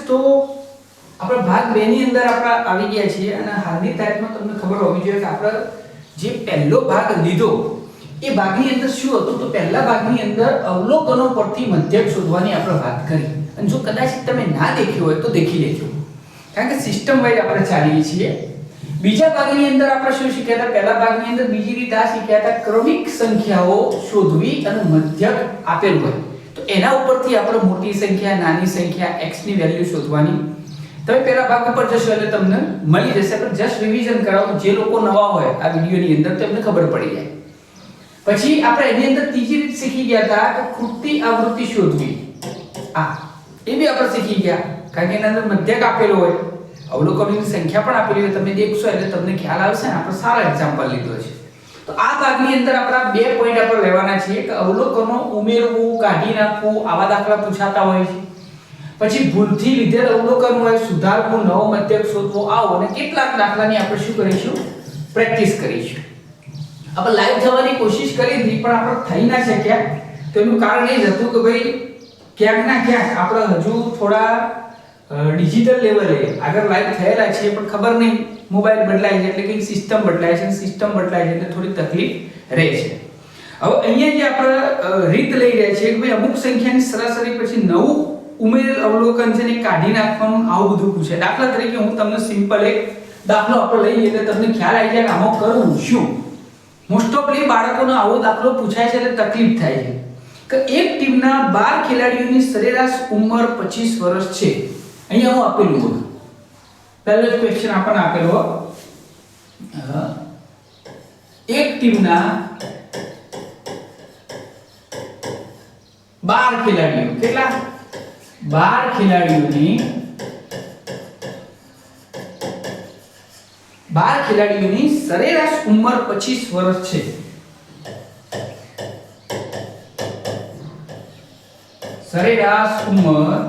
તો આપણે ભાગ 2 ની અંદર આપણે આવી ગયા છીએ અને હાલની તારીખમાં તમને ખબર હોવી જોઈએ કે આપણે જે પહેલો ભાગ લીધો એ ભાગની અંદર શું હતું તો પહેલા ભાગની અંદર અવલોકનો પરથી મધ્યક શોધવાની આપણે વાત કરી અને જો કદાચ તમે ના દેખ્યો હોય તો દેખી લેજો કારણ કે સિસ્ટમ વાઇઝ આપણે ચાલીએ છીએ બીજા ભાગની અંદર આપણે શું શીખ્યા હતા પહેલા ભાગની અંદર બીજી રીત આ શીખ્યા હતા ક્રમિક સંખ્યાઓ શોધવી અને મધ્યક આપેલ હોય તો એના ઉપરથી આપણે મોટી સંખ્યા નાની સંખ્યા x ની વેલ્યુ શોધવાની તમે પહેલા ભાગ ઉપર જશો એટલે તમને મળી જશે પણ જસ્ટ રિવિઝન કરાવો જે લોકો નવા હોય આ વિડિયોની અંદર તેમને ખબર પડી જાય પછી આપણે એની અંદર ત્રીજી રીત શીખી ગયા હતા કે ખૂટતી આવૃત્તિ શોધવી આ એ બી આપણે શીખી ગયા કારણ કે એના અંદર મધ્યક આપેલો હોય અવલોકનોની સંખ્યા પણ આપેલી હોય તમે દેખશો એટલે તમને ખ્યાલ આવશે ને આપણે સારા એક્ઝામ્પલ લીધો છે તો આ ભાગની અંદર આપણા બે પોઈન્ટ આપણે લેવાના છે કે અવલોકનો ઉમેરવું કાઢી નાખવું આવા દાખલા પૂછાતા હોય છે પછી ભૂલથી લીધેલ અવલોકન હોય સુધારવું નવો મધ્યક શોધવો આવો અને કેટલાક દાખલાની આપણે શું કરીશું પ્રેક્ટિસ કરીશું આપણે લાઈવ જવાની કોશિશ કરી હતી પણ આપણે થઈ ના શક્યા તો એનું કારણ એ જ હતું કે ભાઈ ક્યાંક ના ક્યાંક આપણે હજુ થોડા ડિજિટલ લેવલે આગળ લાઈવ થયેલા છે પણ ખબર નહીં મોબાઈલ બદલાય છે એટલે કે સિસ્ટમ બદલાય છે સિસ્ટમ બદલાય છે એટલે થોડી તકલીફ રહે છે હવે અહીંયા જે આપણે રીત લઈ રહ્યા છીએ કે ભાઈ અમુક સંખ્યાની સરાસરી પછી નવું ઉમેરેલ અવલોકન છે ને કાઢી નાખવાનું આવું બધું પૂછે દાખલા તરીકે હું તમને સિમ્પલ એક દાખલો આપણે લઈએ એટલે તમને ખ્યાલ આવી જાય કે આમાં કરવું શું મોસ્ટ ઓફલી બાળકોનો આવો દાખલો પૂછાય છે એટલે તકલીફ થાય છે કે એક ટીમના 12 ખેલાડીઓની સરેરાશ ઉંમર 25 વર્ષ છે અહીંયા હું આપેલું હોય પહેલો જ ક્વેશ્ચન આપણને આપેલો એક ટીમના 12 ખેલાડીઓ કેટલા 12 ખેલાડીઓની સરેરાશ ઉંમર 25 વર્ષ છે સરેરાશ ઉંમર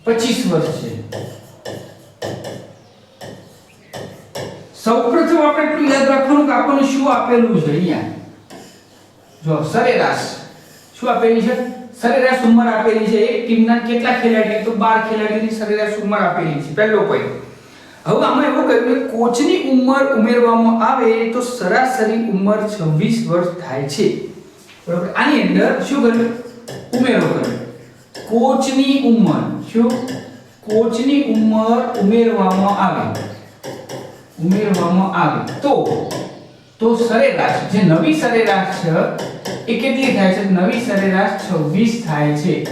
25 વર્ષ છે સૌપ્રથમ આપણે એટલું યાદ રાખવાનું કે આપણને શું આપેલું છે અહીંયા જો સરેરાશ શું આપેલી છે સરેરાશ ઉંમર આપેલી છે એક ટીમના કેટલા ખેલાડીઓ તો 12 ખેલાડીઓની સરેરાશ ઉંમર આપેલી છે પહેલો પોઈન્ટ હવે આમાં એવું કહ્યું કે કોચની ઉંમર ઉમેરવામાં આવે તો સરાસરી ઉંમર 26 વર્ષ થાય છે બરાબર આની અંદર શું કર્યું ઉમેરો કર્યો કોચની ઉંમર શું કોચની ઉંમર ઉમેરવામાં આવે તો સરેરાશ જે નવી સરેરાશ છે એ કેટલી થાય છે નવી સરેરાશ 26 થાય છે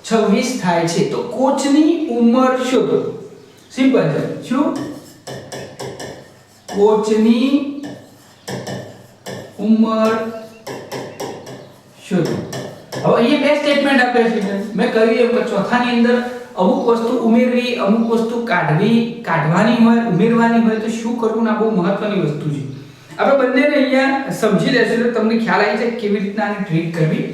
26 થાય છે તો કોચની ઉંમર શોધો સિમ્પલ છે શું કોચની ઉંમર શોધો હવે અહીંયા બે સ્ટેટમેન્ટ આપે છે મેં કહ્યું એમ કે ચોથાની અંદર અમુક વસ્તુ ઉમેરવી અમુક વસ્તુ કાઢવાની હોય ઉમેરવાની હોય તો શું કરવું ના બહુ મહત્વની વસ્તુ છે આપણે બંનેને અહીંયા સમજી લેશું તો તમને ખ્યાલ આવી જાય કેવી રીતના આને ટ્રીટ કરવી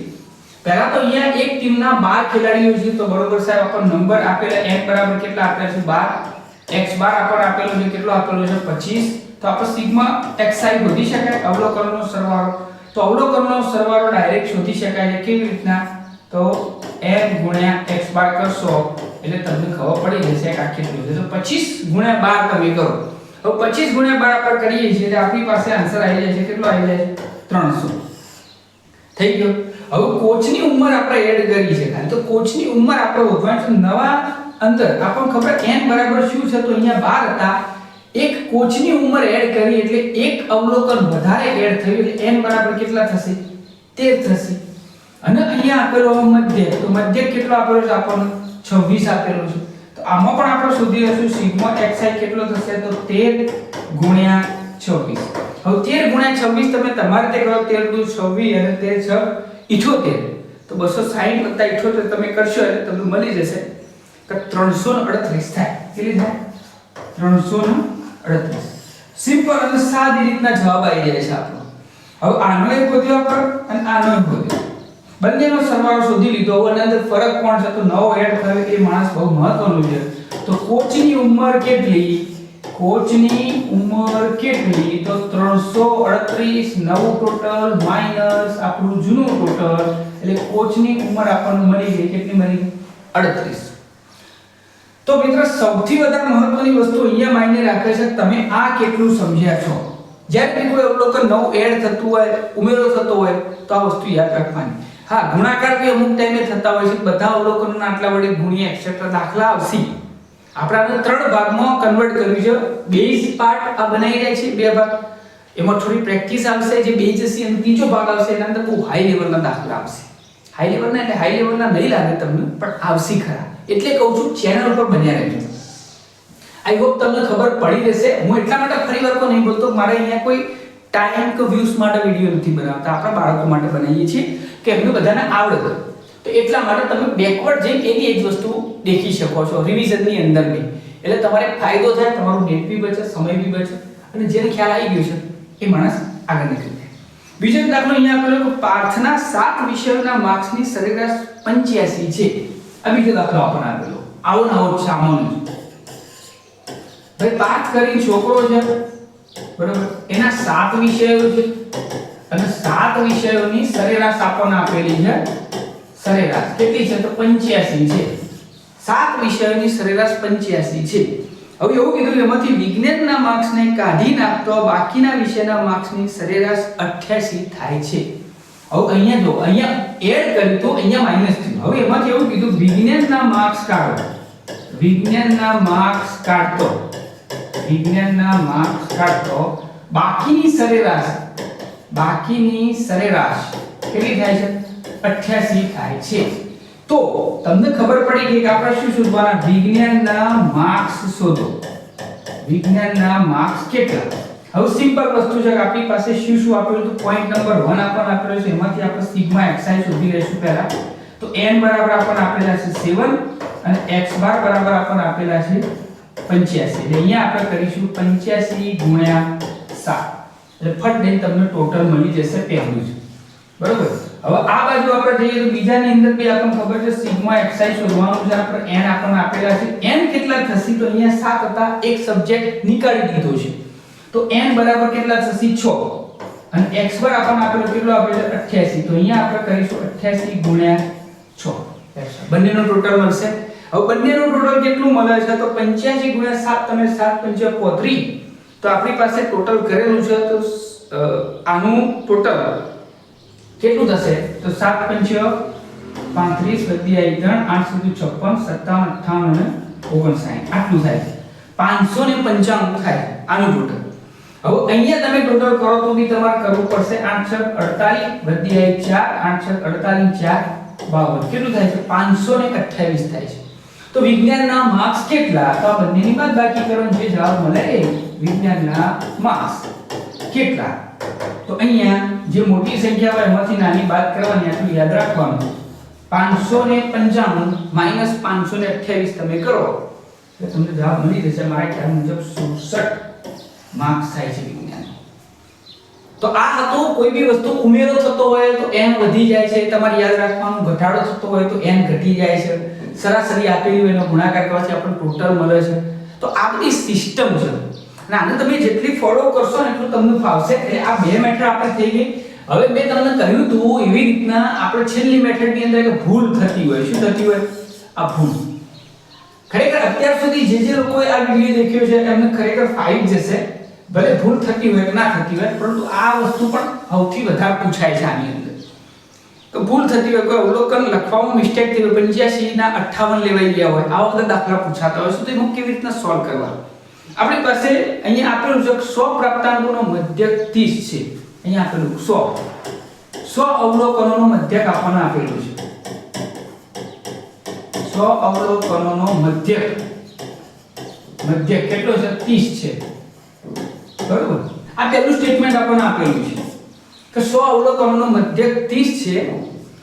પહેલા તો અહીંયા એક ટીમના 12 ખેલાડીઓ છે તો બરોબર સાહેબ આપણને નંબર આપેલા n બરાબર કેટલા આપેલા છે 12 x બાર આપણને આપેલો છે કેટલો આપેલો છે 25 તો આપણે સિગ્મા xi શોધી શકાય અવલોકનનો સરવાળો તો અવલોકનનો સરવાળો ડાયરેક્ટ શોધી શકાય છે કેવી રીતના તો n ગુણ્યા x બાર કરશો એટલે તમને ખબર પડી જશે કે આ કેટલું છે તો 25 ગુણ્યા 12 તમે કરો હવે 25 ગુણ્યા 12 આપણે કરીએ છીએ એટલે આપણી પાસે આન્સર આવી જાય છે કેટલો આવી જાય છે 300 થઈ ગયો હવે કોચની ઉંમર આપણે એડ કરી છે ખાલી તો કોચની ઉંમર આપણે શોધવાની છે નવા અંદર આપણને ખબર n બરાબર શું છે તો અહીંયા 12 હતા એક કોચની ઉંમર એડ કરી એટલે એક અવલોકન વધારે એડ થયું એટલે n બરાબર કેટલા થશે 13 થશે અને અહીંયા આપેલો મધ્યક તો મધ્યક કેટલો આપેલો છે આપણને 26 આપેલો છે તો આમાં પણ આપણે શોધી લઈશું સિગ્મા xi કેટલો થશે તો 13 ગુણ્યા 26 હવે 13 ગુણ્યા 26 તમે તમારે તે કરો 13 દુ 26 અને 13 6 78 તો 260 વત્તા 78 તમે કરશો એટલે તમને મળી જશે કે 338 થાય કેટલી થાય 338 સિમ્પલ અને સાદી રીતના જવાબ આવી જાય છે આપણો હવે આનો એક ગોત્યો આપણે અને આનો એક ગોત્યો બંનેનો સરવાળો શોધી લીધો હવે આની અંદર ફરક કોણ છે તો નવો એડ થયો એ માણસ બહુ મહત્વનો છે તો કોચની ઉંમર કેટલી કોચની ઉંમર કેટલી? તો 338 નવું ટોટલ માઈનસ આપણું જૂનું ટોટલ, એટલે કોચની ઉંમર આપણને મળી ગઈ. કેટલી મળી ગઈ? 38. તો મિત્રો સૌથી વધારે મહત્વની વસ્તુ અહીંયા માયને રાખે છે તમે આ કેટલું સમજ્યા છો. જ્યારે કોઈ અવલોકન નવું એડ થતું હોય, ઉમેરો થતો હોય તો આ વસ્તુ યાદ રાખવાની. હા, ગુણાકાર બી અમુક ટાઈમે થતા હોય છે. બધા અવલોકનોના આટલા વડે ગુણીએ એક્સેટ્રા દાખલા આવશે. આપણે 3 ભાગમાં કન્વર્ટ કર્યું છે. બેઝ પાર્ટ આ બનાવી રહ્યા છે 2 ભાગ. એમાં થોડી પ્રેક્ટિસ આવશે જે બેઝ હશે, અને ત્રીજો ભાગ આવશે એના અંદર બહુ હાઈ લેવલના દાખલા આવશે. હાઈ લેવલના એટલે હાઈ લેવલના નહીં લાગે તમને, પણ આવશે ખરા. એટલે કહું છું ચેનલ ઉપર બન્યા રહેજો. આઈ હોપ તમને ખબર પડી રહેશે. હું એટલા માટે ફરી વાર નહીં બોલતો, મારે અહીંયા કોઈ ટાઈમ કે વ્યૂઝ માટે વિડિયો નથી બનાવતા. આપણે બાળકો માટે બનાવીએ છીએ કે એમને બધાને આવડે. તો એટલા માટે તમે બેકવર્ડ જઈને એની જ વસ્તુ દેખી શકો છો રિવિઝનની અંદર બી. એટલે તમારે ફાયદો થાય, તમારું નેટ બી બચે, સમય બી બચે, અને જેને ખ્યાલ આવી ગયો છે એ માણસ આગળ નીકળી જાય. બીજો દાખલો અહીંયા આપેલો કે પાર્થના 7 વિષયોના માર્ક્સની સરેરાશ 85 છે. આ બીજો દાખલો આપણને આપેલો. આવો નવો સામાન્ય ભાઈ પાર્થ કરીને છોકરો છે, બરાબર, એના 7 વિષયો છે અને 7 વિષયોની સરેરાશ આપણને આપેલી છે. સરેરાશ કેટલી છે? તો 85 છે. 7 વિષયોની સરેરાશ 85 છે. હવે એવું કીધું એમાંથી વિજ્ઞાનના માર્ક્સને કાઢી નાખતો બાકીના વિષયના માર્ક્સની સરેરાશ 88 થાય છે. હવે અહીંયા જો, અહીંયા એડ કર્યું તો અહીંયા માઈનસ થયું. હવે એમાંથી એવું કીધું વિજ્ઞાનના માર્ક્સ કાઢો. વિજ્ઞાનના માર્ક્સ કાઢતો, વિજ્ઞાનના માર્ક્સ કાઢતો બાકીની સરેરાશ કેટલી થાય છે? 88 થાય છે. તો તમને ખબર પડી ગઈ કે આપણે શું શોધવાના? વિજ્ઞાનના માર્ક્સ શોધો. વિજ્ઞાનના માર્ક્સ કેટલા? હવે સિમ્પલ વસ્તુ છે કે આપણી પાસે શું આપેલું તો પોઈન્ટ નંબર 1 આપણને આપેલો છે. એમાંથી આપણે સિગ્મા xi શોધી લઈશું પહેલા. તો n બરાબર આપણને આપેલા છે 7 અને x બાર બરાબર આપણને આપેલા છે 85. એટલે અહીંયા આપણે કરીશું 85 ગુણ્યા 7. એટલે ફટ દઈને તમને ટોટલ મળી જશે પહેલું જ. બરોબર. હવે આ બાજુ આપણે જઈએ તો બીજાની અંદર બી આપણને ખબર છે સિગ્મા xi શોધવાનું છે. આપણે n આપણને આપેલા છે. n કેટલા થશે? તો અહીંયા 7 હતા, એક સબ્જેક્ટ નીકાળી દીધો છે. તો n બરાબર કેટલા થશે? 6. અને x બાર આપણને આપેલો કેટલો આપેલો? 88. તો અહીંયા આપણે કરીશું 88 ગુણ્યા 6. બંનેનો ટોટલ મળશે. હવે બંનેનું ટોટલ કેટલું મળે છે? તો 85 ગુણ્યા 7, તમે 7 5 35. તો આપણી પાસે ટોટલ કરેલું છે. તો આનું ટોટલ કેટલું થશે? તો 7 5 35 વધી આવી 3 8 56 57 58 અને 59 આટલું થાય. 595 થાય આનું ટોટલ. હવે અહીંયા તમે ટોટલ કરો તો બી તમારે કરવું પડશે. 8 48 વધી આવી 4 8 48 4 52 કેટલું થાય છે? 528 થાય છે. તો વિજ્ઞાનના માર્ક્સ કેટલા? તો આ બંનેની બાદબાકી કરવાનો જે જવાબ મળે એ વિજ્ઞાનના માર્ક્સ કેટલા? તો અહીંયા જે મોટી સંખ્યા હોય એમાંથી નાની બાદ કરવાની. આટલું યાદ રાખવાનું. 595 માઈનસ 528 તમે કરો એટલે તમને જવાબ મળી જશે. મારા ખ્યાલ મુજબ 67 માર્ક્સ થાય છે વિજ્ઞાન. તો આ હતો. કોઈ બી વસ્તુ ઉમેરો થતો હોય તો n વધી જાય છે, તમારે યાદ રાખવાનું. ઘટાડો થતો હોય તો n ઘટી જાય છે. સરાસરી આપેલી હોય એનો ગુણાકાર કરવાથી આપણને ટોટલ મળે છે. તો આ બધી સિસ્ટમ છે અને આને તમે જેટલી ફોલો કરશો ને એટલું તમને ફાવશે. એટલે આ બે મેથડ આપણે થઈ ગઈ. હવે મેં તમને કહ્યું હતું એવી રીતના આપણે છેલ્લી મેથડની અંદર એક ભૂલ થતી હોય. શું થતી હોય? આ ભૂલ. ખરેખર અત્યાર સુધી જે લોકોએ આ વિડિયો દેખ્યો છે એમને ખરેખર ફાવી જશે. ભલે ભૂલ થતી હોય કે ના થતી હોય, પરંતુ આ વસ્તુ પણ સૌથી વધારે પૂછાય છે આની અંદર. તો ભૂલ થતી હોય, કોઈ અવલોકન લખવામાં મિસ્ટેક થઈ હોય, 85 ના 58 લેવાઈ ગયા હોય, આવા બધા દાખલા પૂછાતા હોય. તો એમાં કેવી રીતના સોલ્વ કરવા? આપણી પાસે અહીંયા આપેલું છે 100 પ્રાપ્તાંકોનો મધ્યક 30 છે. અહીંયા આપેલું 100 અવલોકનોનો મધ્યક આપણને આપેલું છે. 100 અવલોકનોનો મધ્યક કેટલો છે? 30 છે. બરોબર. આ પહેલું સ્ટેટમેન્ટ આપણને આપેલું છે કે 100 અવલોકનોનો મધ્યક 30 છે.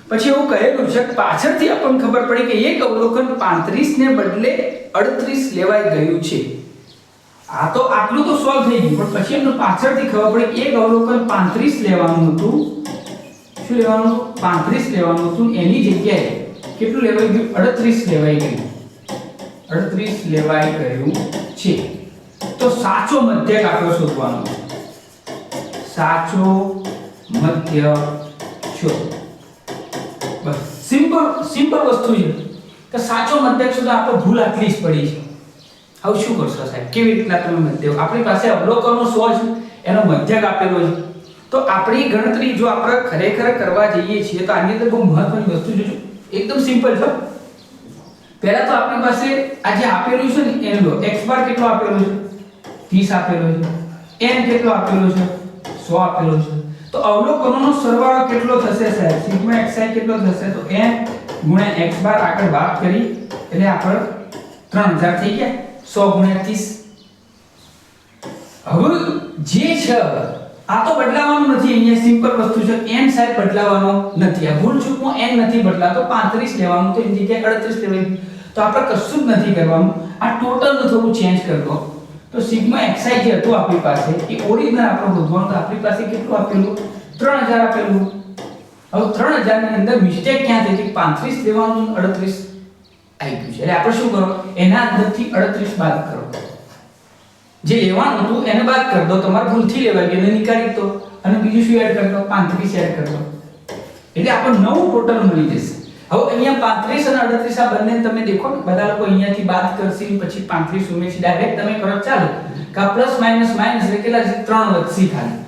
પછી એવું કહેલું છે કે પાછળથી આપણને ખબર પડી કે એક અવલોકન 35 ને બદલે 38 લેવાઈ ગયું છે. આ તો આટલું તો સોલ્વ થઈ ગયું, પણ પછી એમને પાછળથી ખબર પડી એક અવલોકન 35 લેવાનું હતું. શું લેવાનું? 35 લેવાનું હતું. એની જગ્યાએ કેટલું લેવાઈ ગયું? 38 લેવાઈ ગયું. 38 લેવાઈ ગયું છે. તો તો સાચો મધ્યક આપણે શોધવાનો છે. સાચો મધ્યક શોધો. બસ સિમ્પલ વસ્તુ છે કે સાચો મધ્યક શોધો. આપણે ભૂલ આટલી જ પડી છે. હવે શું કરશો સાહેબ? કેવી રીતના તમે મધ્યક, આપણી પાસે અવલોકનો 100 છે, એનો મધ્યક આપેલો છે. તો આપણી ગણતરી જો આપણે ખરેખર કરવા જઈએ છીએ તો આની અંદર બહુ મહત્વની વસ્તુ જોજો. એકદમ સિમ્પલ છે. પહેલા તો આપણી પાસે આ જે આપેલું છે ને એનો x બાર કેટલો આપેલો છે? 30 આપેલો છે. n કેટલો આપેલો છે? 100 આપેલો છે. તો અવલોકનોનો સરવાળો કેટલો થશે સાહેબ? સિગ્મા xi કેટલો થશે? તો n ગુણ્યા x બાર આગળ વાત કરી એટલે આપણે 3000 થઈ ગયા. 100 ગુણ્યા 30. હવે જે છે આ તો બદલાવાનું નથી. અહીંયા સિમ્પલ વસ્તુ છે. n સાહેબ બદલાવાનો નથી. આ ભૂલ ચૂકમાં n નથી બદલાતો. 35 લેવાનું તો એની જગ્યાએ 38 લેવાનું. તો આપણે કશું જ નથી કરવાનું. આ ટોટલ થોડું ચેન્જ કરી દો. તો સિગ્મા xi જે હતું આપણી પાસે એ ઓરિજિનલ આપણે શોધવાનું. તો આપણી પાસે કેટલું આપેલું? 3000 આપેલું. હવે 3000 ની અંદર મિસ્ટેક ક્યાં થઈ? 35 લેવાનું 38 આવી ગયું છે. એટલે આપણે શું કરો? એના અંદરથી 38 બાદ કરો. જે લેવાનું હતું એને બાદ કરી દો. તમારે ભૂલથી લેવાય ગયું એને નીકાળી દો અને બીજું શું એડ કરી દો? 35 એડ કરી દો. એટલે આપણે નવું ટોટલ મળી જશે. હવે અહીંયા 35 અને 38 આ બંને તમે દેખો ને, બધા લોકો અહીંયાથી બાદ કરશે પછી 35 ઉમેરશે. ડાયરેક્ટ તમે કરો ચાલો કે પ્લસ માઈનસ માઈનસ એટલે કેટલા છે? 3 વધશે ખાલી.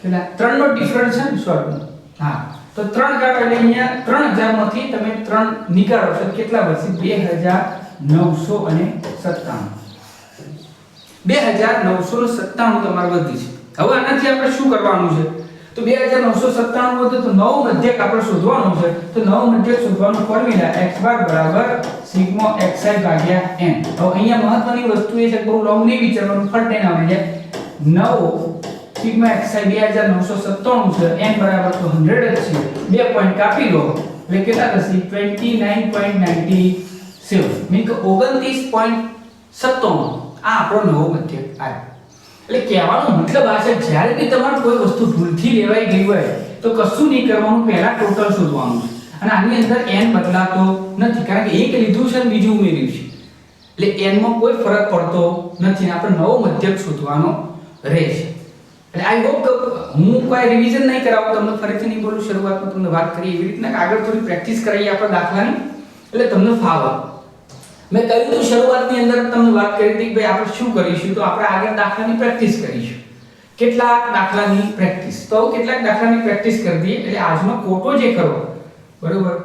કેટલા? 3 નો ડિફરન્સ છે ને શોર્ટમાં. હા, તો 3 કાઢો એટલે અહીંયા 3000 માંથી તમે 3 નીકાળો તો કેટલા વધશે? 2997. 2997 તમારે વધી છે. હવે આનાથી આપણે શું કરવાનું છે? તો 2997 વધે તો નવો મધ્યક આપણે શોધવાનો છે. તો નવો મધ્યક શોધવાનો ફોર્મ્યુલા x બાર બરાબર સિગ્મા xi ભાગ્યા n. હવે અહીંયા મહત્વની વસ્તુ એ છે કે બહુ લોંગ નહીં વિચારવાનું, ફટ આવી જાય. નવો સિગ્મા xi 2997 છે. n બરાબર તો 100 જ છે. 2 પોઈન્ટ કાપી લો એટલે કેટલા થશે? 29.97 મીન કે 29.97. આ આપણો નવો મધ્યક આવ્યો. એટલે કહેવાનો મતલબ આ છે જ્યારે બી તમારે કોઈ વસ્તુ ભૂલથી લેવાઈ ગઈ હોય તો કશું નહીં કરવાનું, પહેલા ટોટલ શોધવાનું છે. અને આની અંદર n બદલાતો નથી કારણ કે એક લીધું છે અને બીજું ઉમેર્યું છે. એટલે n માં કોઈ ફરક પડતો નથી. આપણે નવો મધ્યક શોધવાનો રહેશે. એટલે આઈ હોપ કે હું કોઈ રિવિઝન નહીં કરાવું તમને, ફરીથી નહીં બોલું. શરૂઆતમાં તમને વાત કરી એવી રીતના આગળ થોડી પ્રેક્ટિસ કરાવી આપણે દાખલાની એટલે તમને ફાવે. મેં કહ્યું તો શરૂઆતની અંદર તમને વાત કરી હતી કે ભાઈ આપણે શું કરીશું? તો આપણે આગળ દાખલાની પ્રેક્ટિસ કરીશું. કેટલાક દાખલાની પ્રેક્ટિસ. તો કેટલાક દાખલાની પ્રેક્ટિસ કરી દઈએ એટલે આજનો કોટો જે કરો બરોબર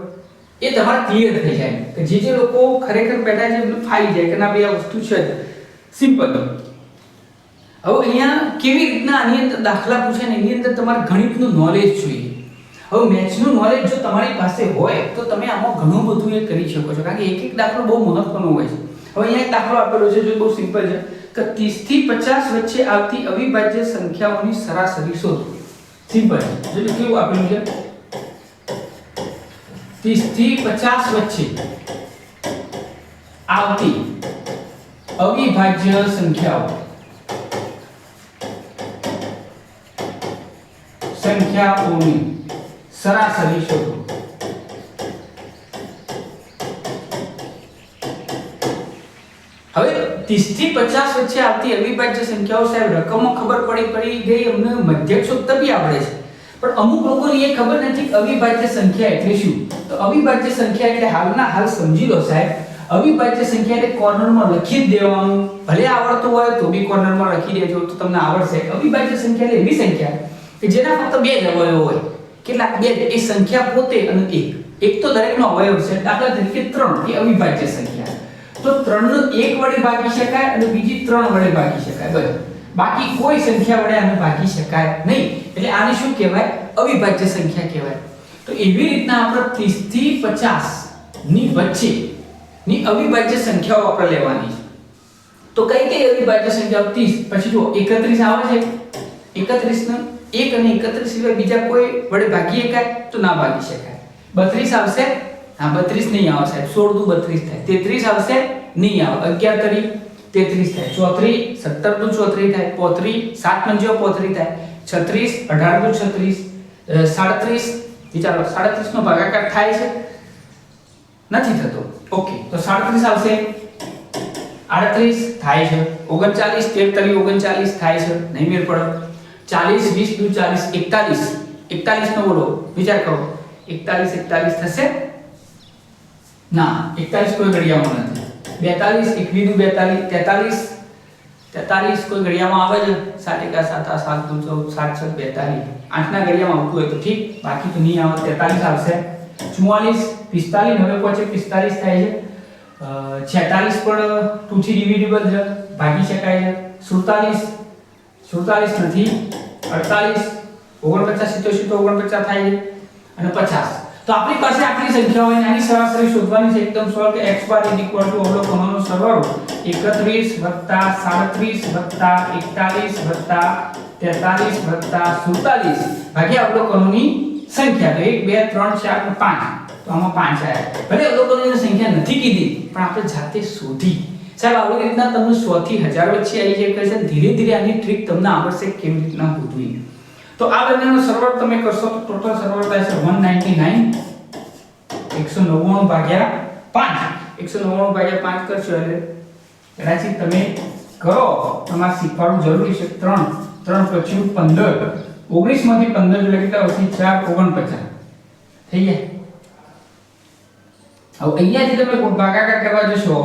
એ તમારે ક્લિયર થઈ જાય કે જે લોકો ખરેખર બેઠા છે એમને ફાઈ જાય કે ના ભાઈ આ વસ્તુ છે જ સિમ્પલ. હવે અહીંયા કેવી રીતના આની અંદર દાખલા પૂછે ને એની અંદર તમારે ગણિતનું નોલેજ જોઈએ. હવે મેથ્સનું નોલેજ જો તમારી પાસે હોય તો તમે આમાં ઘણું બધું એ કરી શકો છો કારણ કે એક એક દાખલો બહુ મહત્વનો હોય છે. હવે અહીંયા એક દાખલો આપેલો છે જો બહુ સિમ્પલ છે કે 30 થી 50 વચ્ચે આવતી અવિભાજ્ય સંખ્યાઓની સરાસરી શોધો. સિમ્પલ છે. જો કેવું આપેલું છે 30 થી 50 વચ્ચે આવતી અવિભાજ્ય સંખ્યાઓની સરાસરી શોધો. હવે 30 થી 50 વચ્ચે આવતી અવિભાજ્ય સંખ્યાઓ સાહેબ રકમો ખબર પડી ગઈ અમને, મધ્યક શોધતા બી આવડે છે પણ અમુક લોકોને એ ખબર નથી કે અવિભાજ્ય સંખ્યા એટલે શું. તો અવિભાજ્ય સંખ્યા એટલે હાલ સમજી લો સાહેબ. અવિભાજ્ય સંખ્યા એટલે કોર્નરમાં લખી જ દેવાનું, ભલે આવડતું હોય તો બી કોર્નરમાં લખી દેજો તો તમને આવડશે. અવિભાજ્ય સંખ્યા એટલે એવી સંખ્યા કે જેના ફક્ત બે જ અવયવો હોય. કેટલા? બે. એ સંખ્યા પોતે અને એક તો દરેકનો અવયવ છે. દાખલા તરીકે 3 એ અવિભાજ્ય સંખ્યા. તો 3 નો 1 વડે ભાગી શકાય અને બીજી 3 વડે ભાગી શકાય બસ. બાકી કોઈ સંખ્યા વડે આને ભાગી શકાય નહીં. એટલે આને શું કહેવાય? અવિભાજ્ય સંખ્યા કહેવાય. તો એવી રીતના આપણે 30 થી 50 ની વચ્ચે ની અવિભાજ્ય સંખ્યાઓ આપણે લેવાની છે. તો કઈ અવિભાજ્ય સંખ્યાઓ? 30 પછી જો 31 આવે છે. 31 ને 1 અને 31 સિવાય બીજા કોઈ વડે ભાગી શકાય? તો ના ભાગી શકાય. 32 આવશે? હા 32 નહીં આવે સાહેબ. 16 દુ 32 થાય. 33 આવશે? નહીં આવે. 11 તરી 33 થાય. 34 17 દુ 34 થાય. 35 7 પંજો 35 થાય. 36 18 દુ 36 37 વિચારો 37 નો ભાગાકાર થાય છે? નથી થતો. ઓકે તો 37 આવશે. 38 થાય છે, 39 13 તરી 39 થાય છે, નહીં મેળ પડે. 40 20 દુ 40 41, 41 નો બોલો વિચાર કરો, 41 41 થશે ના, 41 કોઈ ઘડિયામાં નથી. 42 21 દુ 42 43 કોઈ ઘડિયામાં આવે છે, 7 1 7 7 દુ 14 7 6 42, 8 ના ઘડિયામાં આવતું હોય તો ઠીક, બાકી તો નહીં આવે. 43 આવશે. 44 45 હવે પહોંચે 45 થાય છે. 46 પણ 2 થી ડિવિઝિબલ છે, ભાગી શકાય છે. 47 નથી. 48 49 87 તો 49 થાય છે અને 50. તો આપણી પાસે આટલી સંખ્યાઓ હોય, આની સરાસરી શોધવાની છે. એકદમ સરળ કે x બાર અવલોકનોનો સરવાળો 31 37 41 43 43 ભાગ્યા અવલોકનોની સંખ્યા. તો 1 2 3 4 5, તો આમાં 5 આવ્યા. ભલે અવલોકનોની સંખ્યા નથી કીધી પણ આપણે જાતે શોધી. સાહેબ આવી રીતના તમને 100 થી 1000 વચ્ચે આવી જાય છે. ધીરે ધીરે આની ટ્રીક તમને આવડશે કેવી રીતના શોધવી. તો આ બંનેનો સરવાળો તમે કરશો તો ટોટલ સરવાળો થાય છે 199. 199 ભાગ્યા 5, 199 ભાગ્યા 5 કરશો એટલે કદાચિત તમે કરો, તમારે શીખવાનું જરૂરી છે. 3 3 પછી 15, 19 માંથી 15 એટલે કેટલા વધશે? 4 49 થઈ ગયા. હવે અહીંયાથી તમે ભાગાકાર કરવા જશો,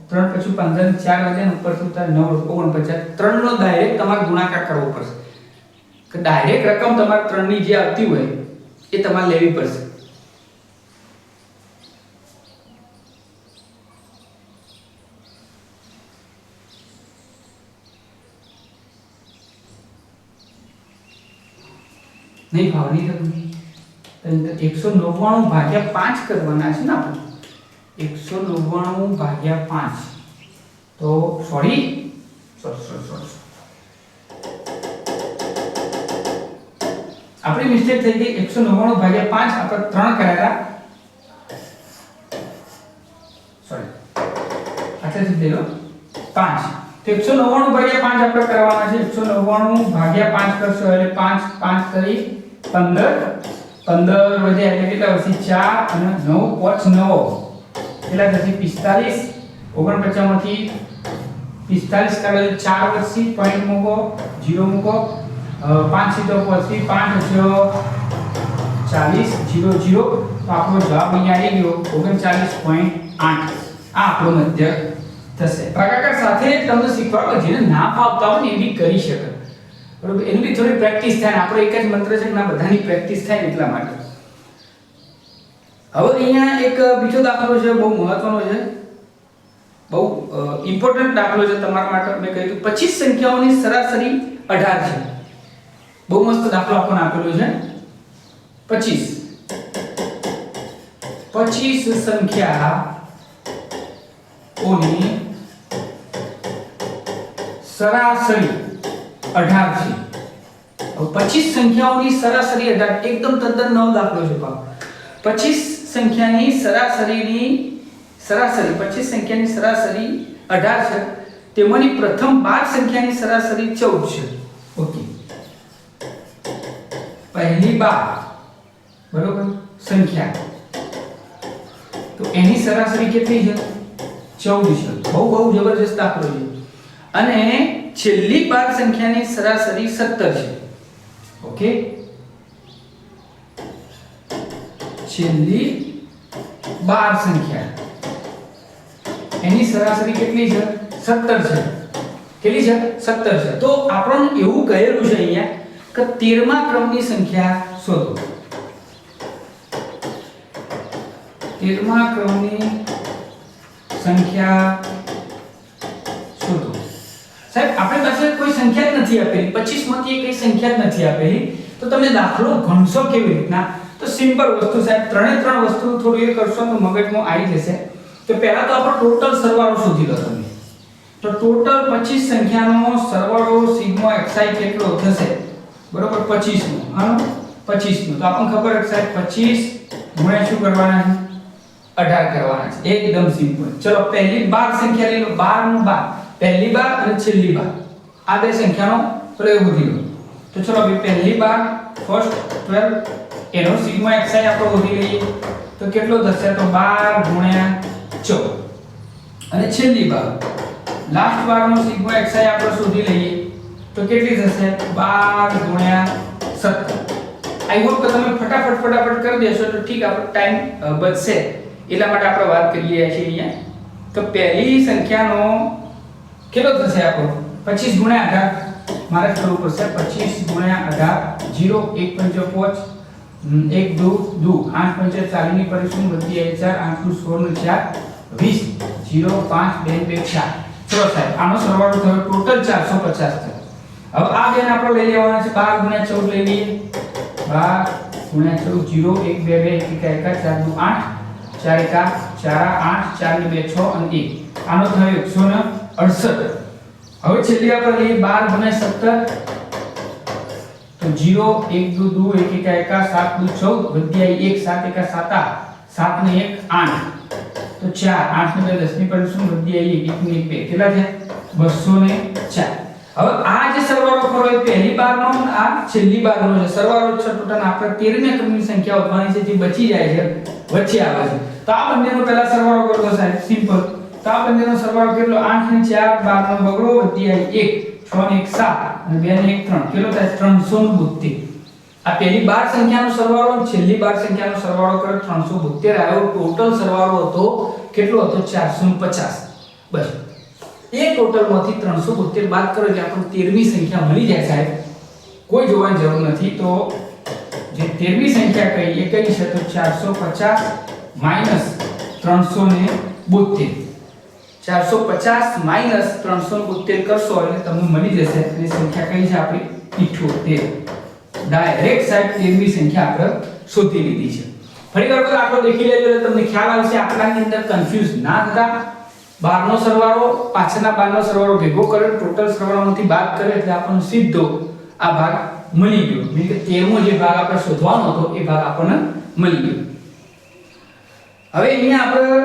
3 પછી 15 4 વધે ને ઉપર સુધા 9 49, 3 નો ડાયરેક્ટ તમારે ગુણાકાર કરવો પડશે. કે ડાયરેક્ટ રકમ તમારે 3 ની જે આવતી હોય એ તમારે લેવી પડશે. નહીં ભાવની તમને 199 ભાગ્યા 5 કરવાના છે ને આપણે. 199 ભાગ્યા 5 તો સોરી આપણી મિસ્ટેક થઈ ગઈ. 199 ભાગ્યા 5 આપણે 3 કર્યા, સોરી આટલે જ લો 5. તો 199 ભાગ્યા 5 આપણે કરવાના છે. 199 ભાગ્યા 5 કરશો એટલે 5 5 કરી 15, 15 વધે એટલે કેટલા વધશે? 4 અને 9 5 9 કેટલા થશે? 45. 49 માંથી 45 કાઢો 4 વધશે, પોઈન્ટ મૂકો, 0 મૂકો. 5 સીધો પછી 5 40 0 0. તો આપણો જવાબ અહીંયા આવી ગયો 39.8. આ આપણો મધ્ય થશે. ભાગાકાર સાથે તમને શીખવાડો, જેને ના ફાવતા હોય ને એ બી કરી શકે, બરોબર? એની બી થોડી પ્રેક્ટિસ થાય. આપણો એક જ મંત્ર છે કે ના બધાની પ્રેક્ટિસ થાય ને એટલા માટે. હવે અહીંયા એક બીજો દાખલો છે, બહુ મહત્વનો છે, બહુ ઇમ્પોર્ટન્ટ દાખલો છે તમારા માટે. મેં કહ્યું 25 સંખ્યાઓની સરાસરી 18 છે. બહુ મસ્ત દાખલો આપણને આપેલો છે. 25 સંખ્યાઓની સરાસરી 18 છે. 25 સંખ્યાઓની સરાસરી 18 એકદમ તદ્દન નવો દાખલો છે. 25 સંખ્યાની સરાસરી 25 સંખ્યાની સરાસરી 18 છે. તેમાંની પ્રથમ 12 સંખ્યાની સરાસરી 14 છે. ઓકે, પહેલી 12 બરોબર સંખ્યા, તો એની સરાસરી કેટલી છે? 14 છે. બહુ જબરજસ્ત દાખલો છે. અને છેલ્લી 12 સંખ્યાની સરાસરી 17 છે. ઓકે, છેલ્લી 12 સંખ્યા એની સરાસરી કેટલી છે? 17 છે. કેટલી છે? 17 છે. તો આપણને એવું કહેલું છે અહીંયા કે 13મા ક્રમની સંખ્યા શોધો. 13મા ક્રમની સંખ્યા શોધો. સાહેબ આપણી પાસે કોઈ સંખ્યા જ નથી આપેલી, 25 માંથી કઈ સંખ્યા જ નથી આપેલી, તો તમે દાખલો ગણશો કેવી રીતના? તો સિમ્પલ વસ્તુ સાહેબ, ત્રણ વસ્તુ થોડું એ કરશો તો મગજમાં આવી જશે. તો પહેલા તો આપણો ટોટલ સરવાળો શોધી લો તમે. તો ટોટલ 25 સંખ્યાનો સરવાળો સિગ્મા xi કેટલો થશે? બરોબર, 25 નો. હા, 25 નો. તો આપણને ખબર છે સાહેબ 25 ગુણ્યા શું કરવાના છે? 18 કરવાના છે. એકદમ સિમ્પલ. ચલો પહેલી 12 સંખ્યા લઈ લો. 12 નું 12, પહેલી 12 અને છેલ્લી 12, આ બે સંખ્યાનો પ્રયોગ શોધી લો. તો ચલો ભાઈ પહેલી 12 ફર્સ્ટ 12 એનો સિગ્મા xi આપણે શોધી લઈએ. તો કેટલો થશે? તો 12 ગુણ્યા 14 અને છેલ્લી 12 લાસ્ટ બારનો સિગ્મા xi આપણે શોધી લઈએ તો કેટલી થશે 12 ગુણ્યા 17. આઈ હોપ કે તમે ફટાફટ કરી દેશો તો ઠીક આપણો ટાઈમ બચશે. એટલા માટે આપણે વાત કરીએ છીએ અહીંયા તો પહેલી સંખ્યાનો કેટલો થશે આપણો 25 ગુણ્યા 18 મારે કરવું પડશે 25 ગુણ્યા 18 0 1 5 5 1 2 2 8 5 40 ની પરિશ્રમ વધી 4 8 2 16 4 20 0 5 2 2 4. ચલો સાહેબ આનો સરવાળો થયો ટોટલ 450 થયો. હવે આ બેન આપણે લઈ લેવાના છે 12 ગુણ્યા 14 લઈ લઈએ 12 ગુણ્યા 14 0 1 2 2 1 4 2 8 4 1 4 8 4 ને 2 6 અને 1 આનો થયો 168. હવે છેલ્લે આપણે લઈએ 12 ગુણ્યા 17 તો 0 1 2 2 1 1 7 2 14 વધી 1 7 1 7 7 ને 1 8 તો 4 8 ને 2 10 ની પરિશ્રમ વધી 1 1 ને 2 કેટલા છે 204. હવે આ જે સરવાળો કરો એ પહેલી બારનો અને આ છેલ્લી બારનો છે સરવાળો છે ટોટલ આપણે 13 ને ક્રમની સંખ્યા વધવાની છે જે બચી જાય છે વચ્ચે આવે છે. તો આ બંનેનો પહેલા સરવાળો કરવો સાહેબ સિમ્પલ. તો આ બંનેનો સરવાળો કેટલો 8 ને 4 12 નો બગડો વધી 1 6 ને 1 7 અને 2 ને 1 3 કેટલો થાય 372. આ પહેલી 12 સંખ્યાનો સરવાળો અને છેલ્લી 12 સંખ્યાનો સરવાળો કરે 372 આવ્યો. ટોટલ સરવાળો હતો કેટલો હતો 450. બસ એ ટોટલમાંથી 372 બાદ કરો એટલે આપણને 13મી સંખ્યા મળી જાય સાહેબ. કોઈ જોવાની જરૂર નથી. તો જે 13મી સંખ્યા કઈ એ કઈ છે તો 450 માઈનસ 372. 450 માઈનસ 372 કરશો એટલે તમને મળી જશે એ સંખ્યા કઈ છે આપણી 78. ડાયરેક્ટ સાહેબ 13મી સંખ્યા આપણે શોધી લીધી છે. ફરીવાર વખત આટલો દેખી લેજો એટલે તમને ખ્યાલ આવશે આટલાની અંદર કન્ફ્યુઝ ના થતા. 12 નો સરવાળો પાછળના 12 નો સરવાળો ભેગો કરે ટોટલ સરવાળામાંથી બાદ કરે એટલે આપણને સીધો આ ભાગ મળી ગયો. એટલે કે 13મો જે ભાગ આપણે શોધવાનો હતો એ ભાગ આપણને મળી ગયો. હવે અહીંયા આપણે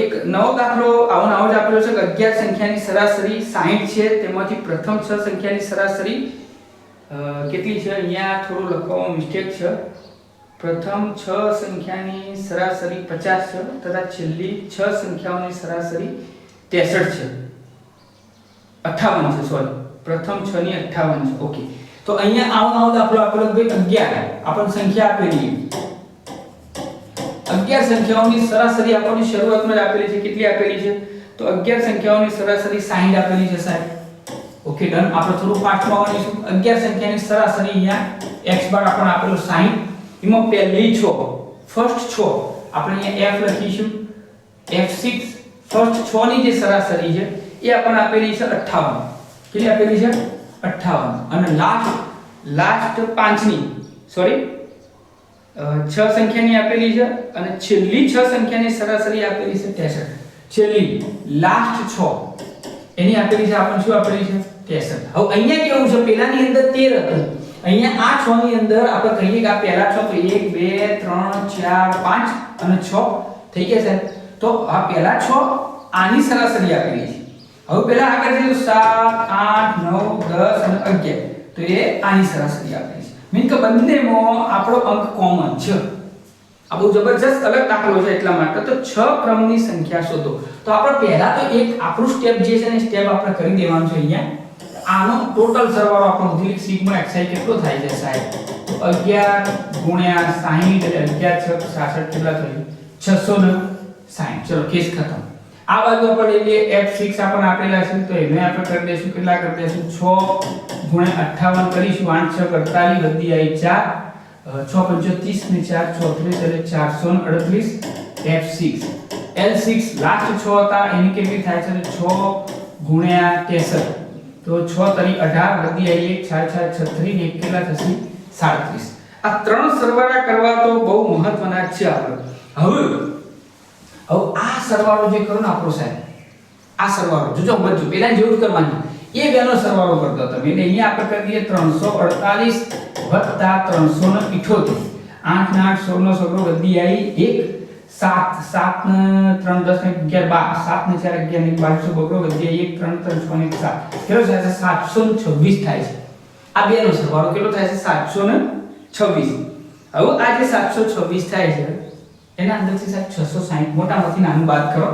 એક નવો દાખલો આવો જ આપેલો છે કે 11 સંખ્યાની સરાસરી 60 છે. તેમાંથી પ્રથમ 6 સંખ્યાની સરાસરી કેટલી છે અહીંયા થોડું લખવામાં મિસ્ટેક છે. પ્રથમ 6 સંખ્યાની સરાસરી 50 છે તથા છેલ્લી 6 સંખ્યાઓની સરાસરી 63 છે 58 છે સોરી પ્રથમ 6 ની 58 છે. ઓકે તો અહીંયા આવો દાખલો આપેલો ભાઈ 11 આપણને સંખ્યા આપેલી 11 સંખ્યાઓની સરાસરી આપણને શરૂઆતમાં જ આપેલી છે. કેટલી આપેલી છે તો 11 સંખ્યાઓની સરાસરી 60 આપેલી છે સાહેબ. Okay done. આપણે થોડું ફાસ્ટમાં ગણીશું. 11 સંખ્યાની સરાસરી અહીંયા x બાર આપણને આપેલો 60. એમાં પહેલી 6 ફર્સ્ટ 6 આપણે અહીંયા f લખીશું f6 ફર્સ્ટ 6 ની જે સરાસરી છે એ આપણને આપેલી છે 58. કેટલી આપેલી છે 58. અને લાસ્ટ 5 ની સોરી 6 સંખ્યાની આપેલી છે અને છેલ્લી 6 સંખ્યાની સરાસરી આપેલી છે 63. છેલ્લી લાસ્ટ 6 એની આપેલી છે આપણને શું આપેલી છે 63. હવે અહીંયા કેવું છે પેલાની અંદર 13 હતું. અહીંયા આ 6 ની અંદર આપણે કહીએ કે આ પહેલા 6 તો 1 2 3 4 5 અને 6 થઈ ગયા છે. તો આ પહેલા 6 આની સરાસરી આપેલી છે. હવે પહેલા આગળ જઈએ 7 8 9 10 અને 11 તો એ આની સરાસરી આપેલી છે. મીન કે બંનેમાં આપણો અંક કોમન છે. આ બહુ જબરજસ્ત અલગ દાખલો છે એટલા માટે. તો 6 ક્રમની સંખ્યા શોધો. તો આપણે પહેલા તો એક આપણું સ્ટેપ જે છે ને સ્ટેપ આપણે કરી દેવાનું છે અહીંયા. આનો ટોટલ સરવાળો આપણો ઉદિલિક સિગ્મા xi કેટલો થાય છે સાહેબ તો 11 ગુણ્યા 60 એટલે 11 6 66 કેટલા થયું 660. ચલો કેસ ખતમ. આ બાજુ આપણે લઈએ f6 આપણને આપેલા છે તો એને આપણે કરી દઈશું કેટલા કરી દઈશું 6 ગુણ્યા 58 કરીશું 8 6 48 વધી આવી 4 6 35 ને 4 34 એટલે 438 f6 l6 લાસ્ટ 6 હતા એની કેટલી થાય છે 6 ગુણ્યા 63 તો 6 તરી 18 વધી આવી 1 4 4 36 ને કેટલા થશે 37. આ ત્રણ સરવાળા કરવા તો બહુ મહત્વના છે આપણે. હવે આ સરવાળો જે કરો ને આપણો સાહેબ આ સરવાળો જોજો બધું પેલા જેવું જ કરવાનું એ બેનો સરવાળો કરતો તમે એટલે અહીંયા આપણે કરી દઈએ 348 378 8 ને 8 16 નો સગડો વધી આવી 1 7 7 ને 3 10 ને 11 12 7 ને 4 11 ને 22 બગડો વધી આવી 1 3 3 6 ને 7 કેટલો થાય છે 726 થાય છે. આ બેનો સરવાળો કેટલો થાય છે 726. હવે આ જે 726 થાય છે એના અંદરથી સાહેબ 660 મોટામાંથી નાનું બાદ કરો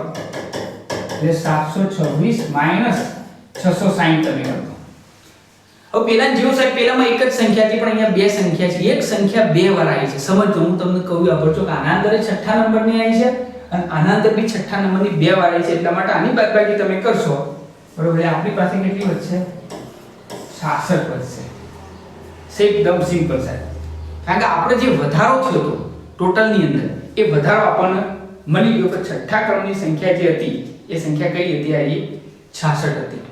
એટલે 726 માઈનસ 660 તમે કરો. હવે પેલા જેવો સાહેબ પેલામાં એક જ સંખ્યા હતી પણ અહીંયા બે સંખ્યા છે. એક સંખ્યા બે વાર આવી છે. સમજો હું તમને કહું આપો છો કે આના અંદર છઠ્ઠા નંબરની આવી છે અને આના અંદર બી છઠ્ઠા નંબરની બે વાર આવી છે. એટલા માટે આની બાદબાકી તમે કરશો બરોબર. આપણી પાસે કેટલી વધશે? 66 વધશે. એકદમ સિમ્પલ સાહેબ. કારણ કે આપણે જે વધારો થયો હતો ટોટલની અંદર એ વધારો આપણને મળી ગયો કે છઠ્ઠા ક્રમની સંખ્યા જે હતી એ સંખ્યા કઈ હતી? આ 66 હતી.